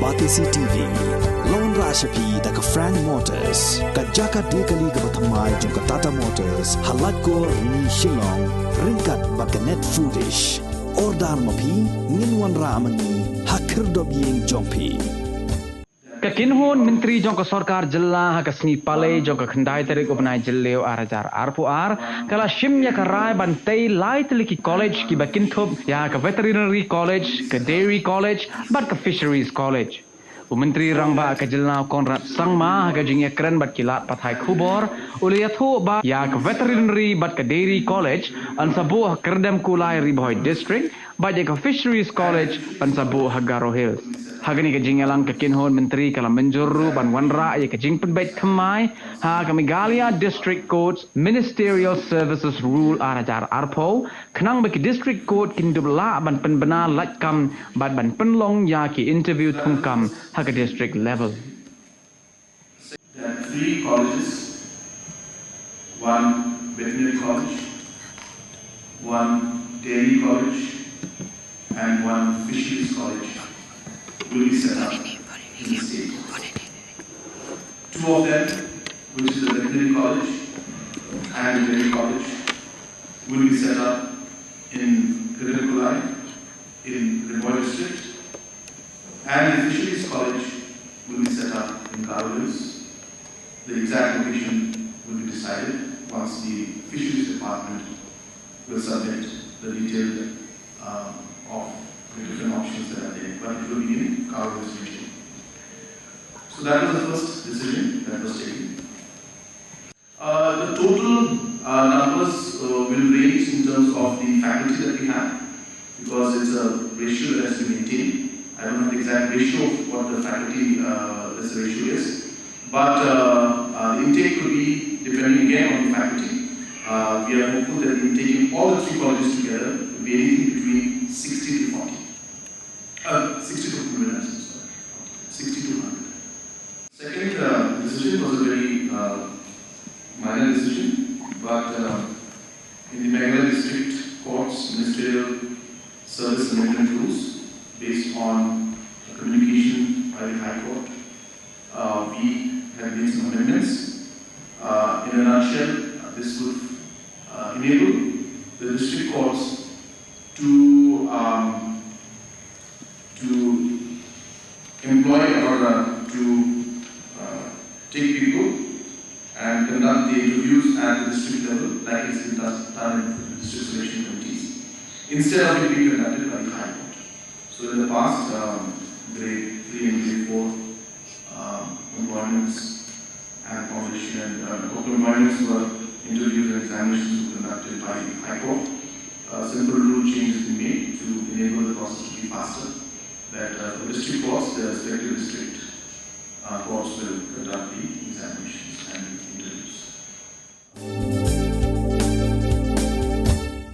Batisi TV Lone Rashapi Daka Frank Motors Kajaka Dekali Gabatamai Junka Tata Motors Halatko Ni Shillong Rinkat Bakanet Foodish Ordar Mapi Ninwan Ramani Hakir Dobiying Jompi Kakinhon Menteri Jongko Sorkar Jylla Khasi Kolej Jongko Khandai Tarik Upnai Jylleo Arajar Arpuar Kala Shimya Karai Bantai Lai Tylli College Ki Bakintub Ya Ka Veterinary College Ka Dairy College Bat Ka Fisheries College Menteri Rangba Ka Jylla Konrad Sangma Ka Jingya Keren Bat Kilat Pathai Khubor Uliathu Ba Ya Ka Veterinary Bat Ka Dairy College Ansabu Kerdem Kulai Riboy District Bat Ya Ka Fisheries College Ansabu Garo Hills Hagani ka jingalang kakinhon menteri kala menjuru ban wanra ya ka jingpen bait khamai ha kamigalia district courts ministerial services rule arajar arpo khnang ba ki district court kin dubla ban penbena latkam ban penlong ya ki interview thungkam ha ka district level. There are 3 colleges, 1 veterinary college, 1 dairy college and 1 fisheries college will be set up in the state. 2 of them, which is the veterinary college and the dairy college, will be set up in Kolej in Rilum district, and the fisheries college will be set up in Garo. The exact location will be decided once the fisheries department will submit the detailed of the different options that are there, but it will be in Garo region. So that was the first decision that was taken. The total numbers will range in terms of the faculty that we have, because it's a ratio that has to be maintained. I don't know the exact ratio of what the faculty this ratio is, but the intake will be depending again on the faculty. We are hopeful that the intake in all the 3 colleges together will be anything between 60 to 40. 60 to 100. 60 to 100. Second decision was a very minor decision, but in the Meghalaya district courts ministerial service amendment rules based on communication by the High Court, we have made some amendments. In a nutshell, this would enable the district courts to employ or to take people and conduct the interviews at the district level, like it's been done in district selection committees, instead of being conducted by the High Court. So in the past, grade 3 and grade 4 employments and competition and employments were interviews and examinations were conducted by the High Court. A simple rule change has been made to enable the process to be faster. That the district courts, the respective district courts will conduct the examinations and interviews.